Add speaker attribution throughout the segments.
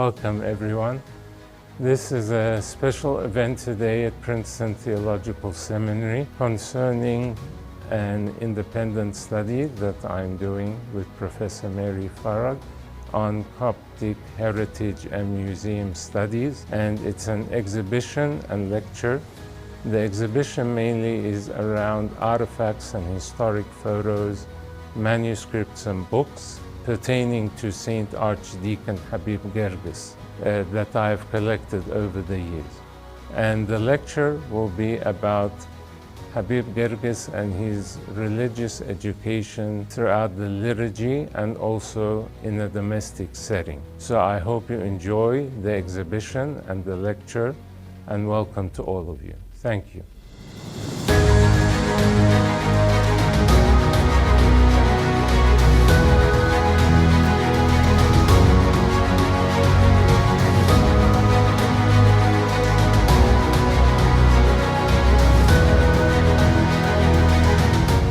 Speaker 1: Welcome, everyone. This is a special event today at Princeton Theological Seminary concerning an independent study that I'm doing with Professor Mary Farag on Coptic heritage and museum studies, and it's an exhibition and lecture. The exhibition mainly is around artifacts and historic photos, manuscripts and books pertaining to Saint Archdeacon Habib Girgis that I have collected over the years. And the lecture will be about Habib Girgis and his religious education throughout the liturgy and also in a domestic setting. So I hope you enjoy the exhibition and the lecture, and welcome to all of you. Thank you.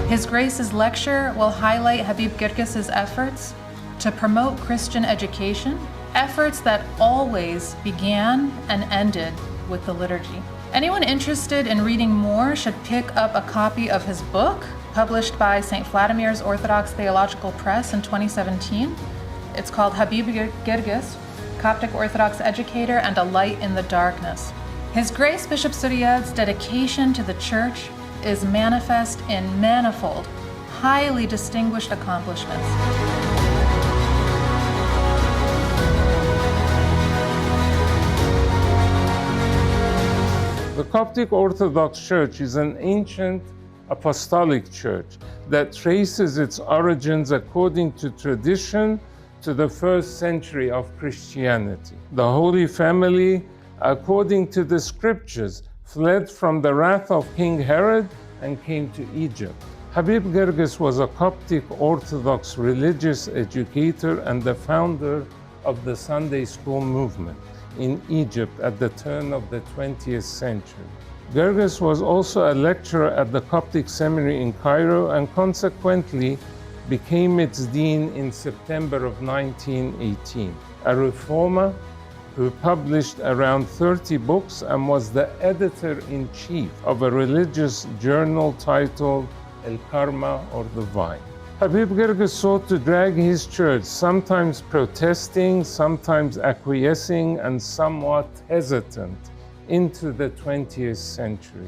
Speaker 2: His Grace's lecture will highlight Habib Girgis's efforts to promote Christian education, efforts that always began and ended with the liturgy. Anyone interested in reading more should pick up a copy of his book, published by St. Vladimir's Orthodox Theological Press in 2017. It's called Habib Girgis, Coptic Orthodox Educator and a Light in the Darkness. His Grace Bishop Souriel's dedication to the Church is manifest in manifold, highly distinguished accomplishments.
Speaker 1: The Coptic Orthodox Church is an ancient apostolic church that traces its origins according to tradition to the 1st century of Christianity. The Holy Family, according to the scriptures, fled from the wrath of King Herod and came to Egypt. Habib Girgis was a Coptic Orthodox religious educator and the founder of the Sunday school movement in Egypt at the turn of the 20th century. Girgis was also a lecturer at the Coptic Seminary in Cairo and consequently became its dean in September of 1918. A reformer who published around 30 books and was the editor-in-chief of a religious journal titled El Karma, or the Vine. Habib Girgis sought to drag his church, sometimes protesting, sometimes acquiescing, and somewhat hesitant, into the 20th century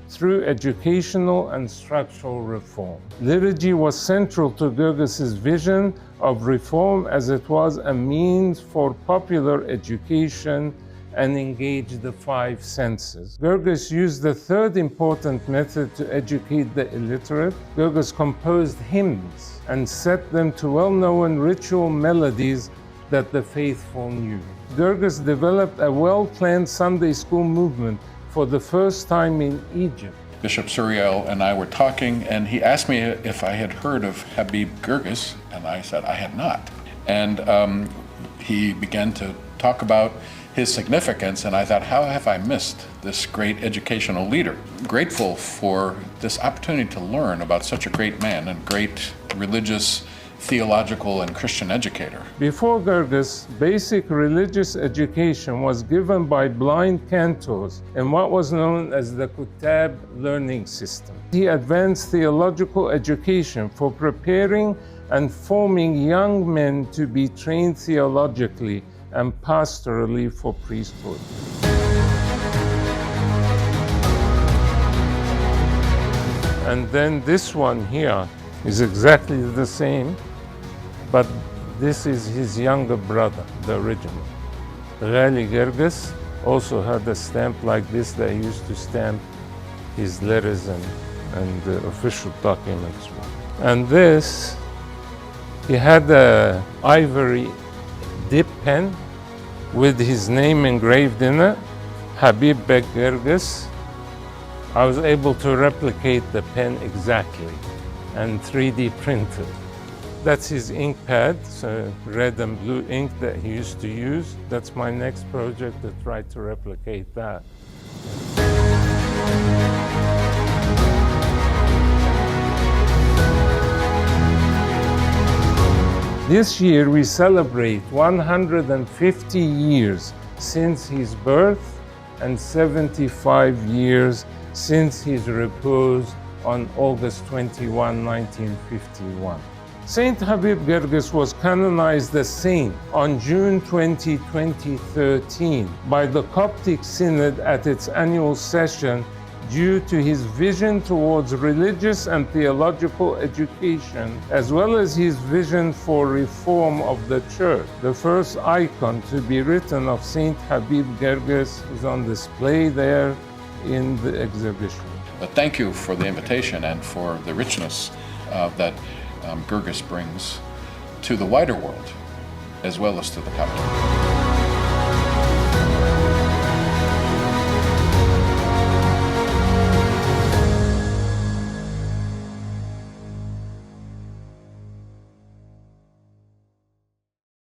Speaker 1: through educational and structural reform. Liturgy was central to Girgis's vision of reform as it was a means for popular education and engage the 5 senses. Girgis used the third important method to educate the illiterate. Girgis composed hymns and set them to well-known ritual melodies that the faithful knew. Girgis developed a well-planned Sunday school movement for the first time in Egypt.
Speaker 3: Bishop Souriel and I were talking, and he asked me if I had heard of Habib Girgis, and I said I had not. And he began to talk about his significance, and I thought, how have I missed this great educational leader? Grateful for this opportunity to learn about such a great man and great religious, theological, and Christian educator.
Speaker 1: Before Girgis, basic religious education was given by blind cantors in what was known as the Kutab learning system. He advanced theological education for preparing and forming young men to be trained theologically and pastorally for priesthood. And then this one here is exactly the same, but this is his younger brother, the original. Ghali Girgis also had a stamp like this that he used to stamp his letters and official documents with. And this, he had an ivory dip pen with his name engraved in it, Habib Bek Girgis. I was able to replicate the pen exactly and 3D printed. That's his ink pad, so red and blue ink that he used to use. That's my next project, to try to replicate that. This year we celebrate 150 years since his birth and 75 years since his repose on August 21, 1951. Saint Habib Girgis was canonized a saint on June 20, 2013 by the Coptic Synod at its annual session due to his vision towards religious and theological education, as well as his vision for reform of the Church. The first icon to be written of Saint Habib Girgis is on display there in the exhibition.
Speaker 3: But thank you for the invitation and for the richness that Girgis brings to the wider world, as well as to the Coptic.